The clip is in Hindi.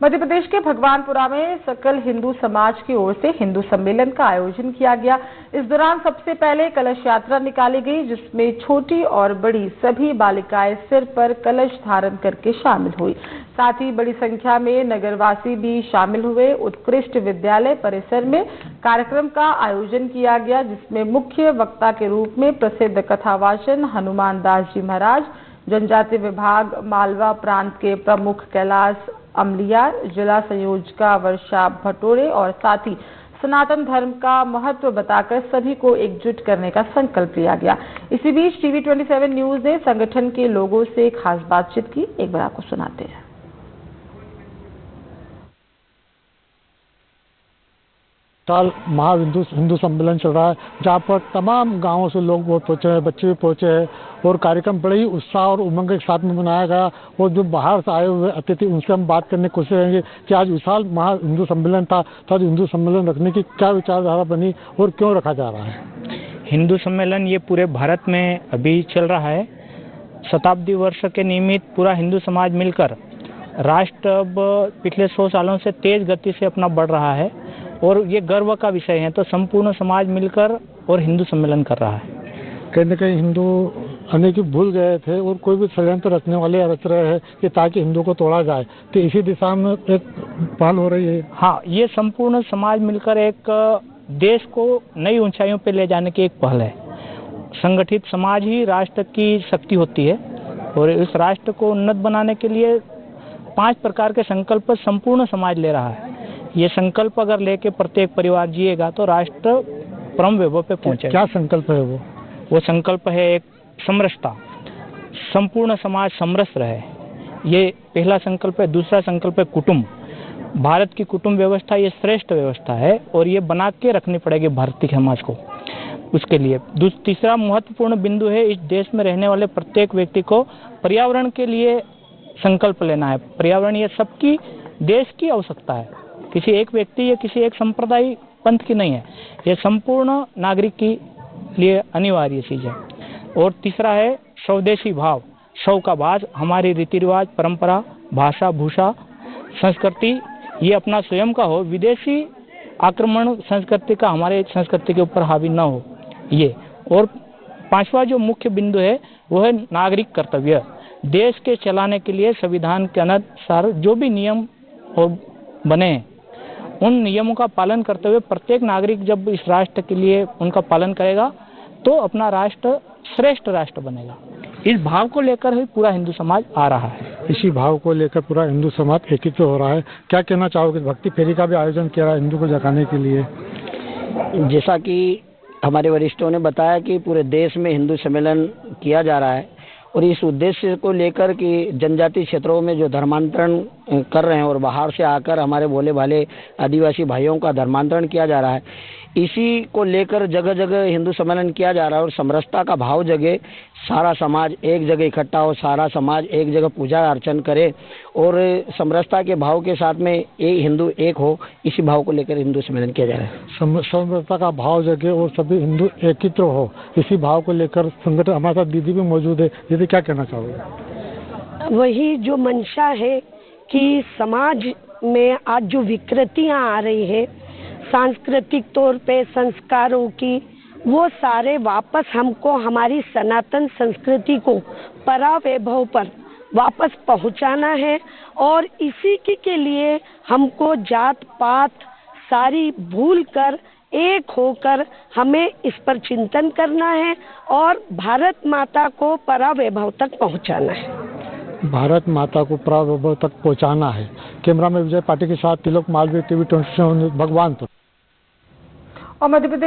मध्य प्रदेश के भगवानपुरा में सकल हिंदू समाज की ओर से हिंदू सम्मेलन का आयोजन किया गया। इस दौरान सबसे पहले कलश यात्रा निकाली गई, जिसमें छोटी और बड़ी सभी बालिकाएं सिर पर कलश धारण करके शामिल हुई। साथ ही बड़ी संख्या में नगरवासी भी शामिल हुए। उत्कृष्ट विद्यालय परिसर में कार्यक्रम का आयोजन किया गया, जिसमें मुख्य वक्ता के रूप में प्रसिद्ध कथावाचन हनुमान दास जी महाराज, जनजाति विभाग मालवा प्रांत के प्रमुख कैलाश अमलियार, जिला संयोजका वर्षा भटोरे और साथ ही सनातन धर्म का महत्व बताकर सभी को एकजुट करने का संकल्प लिया गया। इसी बीच टीवी 27 न्यूज ने संगठन के लोगों से खास बातचीत की। एक बार आपको सुनाते हैं। साल हिंदू सम्मेलन चल रहा है, जहाँ पर तमाम गांवों से लोग बहुत पहुंचे हैं, बच्चे भी पहुंचे हैं और कार्यक्रम बड़े ही उत्साह और उमंग के साथ में मनाया गया। और जो बाहर से आए हुए अतिथि, उनसे हम बात करने की कोशिश करेंगे कि आज विशाल हिंदू सम्मेलन था, तो आज हिंदू सम्मेलन रखने की क्या विचारधारा बनी और क्यों रखा जा रहा है। हिंदू सम्मेलन ये पूरे भारत में अभी चल रहा है। शताब्दी वर्ष के निमित्त पूरा हिंदू समाज मिलकर राष्ट्र अब पिछले 100 सालों से तेज गति से अपना बढ़ रहा है और ये गर्व का विषय है। तो संपूर्ण समाज मिलकर और हिंदू सम्मेलन कर रहा है। कहीं न कहीं हिंदू अनेक भूल गए थे और कोई भी षड्यंत्र रचने वाले रच रहे हैं कि ताकि हिंदू को तोड़ा जाए, तो इसी दिशा में एक पहल हो रही है। हाँ, ये संपूर्ण समाज मिलकर एक देश को नई ऊंचाइयों पर ले जाने की एक पहल है। संगठित समाज ही राष्ट्र की शक्ति होती है और इस राष्ट्र को उन्नत बनाने के लिए 5 प्रकार के संकल्प संपूर्ण समाज ले रहा है। ये संकल्प अगर लेके प्रत्येक परिवार जिएगा तो राष्ट्र परम वैभव पे पहुंचेगा। क्या संकल्प है वो संकल्प है एक समरसता, संपूर्ण समाज समरस रहे, ये पहला संकल्प है। दूसरा संकल्प है कुटुंब। भारत की कुटुंब व्यवस्था ये श्रेष्ठ व्यवस्था है और ये बना के रखनी पड़ेगी भारतीय समाज को। उसके लिए तीसरा महत्वपूर्ण बिंदु है, इस देश में रहने वाले प्रत्येक व्यक्ति को पर्यावरण के लिए संकल्प लेना है। पर्यावरण ये सबकी देश की आवश्यकता है, किसी एक व्यक्ति या किसी एक संप्रदाय पंथ की नहीं है, ये संपूर्ण नागरिक के लिए अनिवार्य चीज है। और तीसरा है स्वदेशी भाव, सौ का बाज, हमारी रीति रिवाज, परंपरा, भाषा, भूषा, संस्कृति ये अपना स्वयं का हो, विदेशी आक्रमण संस्कृति का हमारे संस्कृति के ऊपर हावी न हो ये। और 5वां जो मुख्य बिंदु है वो है नागरिक कर्तव्य। देश के चलाने के लिए संविधान के अनुसार जो भी नियम और बने उन नियमों का पालन करते हुए प्रत्येक नागरिक जब इस राष्ट्र के लिए उनका पालन करेगा तो अपना राष्ट्र श्रेष्ठ राष्ट्र बनेगा। इस भाव को लेकर ही पूरा हिंदू समाज आ रहा है। इसी भाव को लेकर पूरा हिंदू समाज एकीकृत हो रहा है। क्या कहना चाहोगे? भक्ति फेरी का भी आयोजन किया रहा है हिंदू को जगाने के लिए। जैसा कि हमारे वरिष्ठों ने बताया कि पूरे देश में हिंदू सम्मेलन किया जा रहा है और इस उद्देश्य को लेकर कि जनजाति क्षेत्रों में जो धर्मांतरण कर रहे हैं और बाहर से आकर हमारे भोले भाले आदिवासी भाइयों का धर्मांतरण किया जा रहा है, इसी को लेकर जगह जगह हिंदू सम्मेलन किया जा रहा है। और समरसता का भाव जगे, सारा समाज एक जगह इकट्ठा हो, सारा समाज एक जगह पूजा अर्चन करे और समरसता के भाव के साथ में एक हिंदू एक हो, इसी भाव को लेकर हिंदू सम्मेलन किया जा रहा है। समरसता का भाव जगे और सभी हिंदू एकत्र हो, इसी भाव को लेकर संगठन। हमारे साथ दीदी भी मौजूद है। दीदी, क्या कहना चाहोगे? वही जो मंशा है कि समाज में आज जो विकृतियां आ रही है सांस्कृतिक तौर पे संस्कारों की, वो सारे वापस हमको हमारी सनातन संस्कृति को परावैभव पर वापस पहुंचाना है। और इसी के लिए हमको जात पात सारी भूल कर एक होकर हमें इस पर चिंतन करना है और भारत माता को परावैभव तक पहुंचाना है। भारत माता को परावैभव तक पहुंचाना है। कैमरा में विजय पाटिल के साथ तिलक मालवीय, टीवी 27 भगवानपुर। और मध्य प्रदेश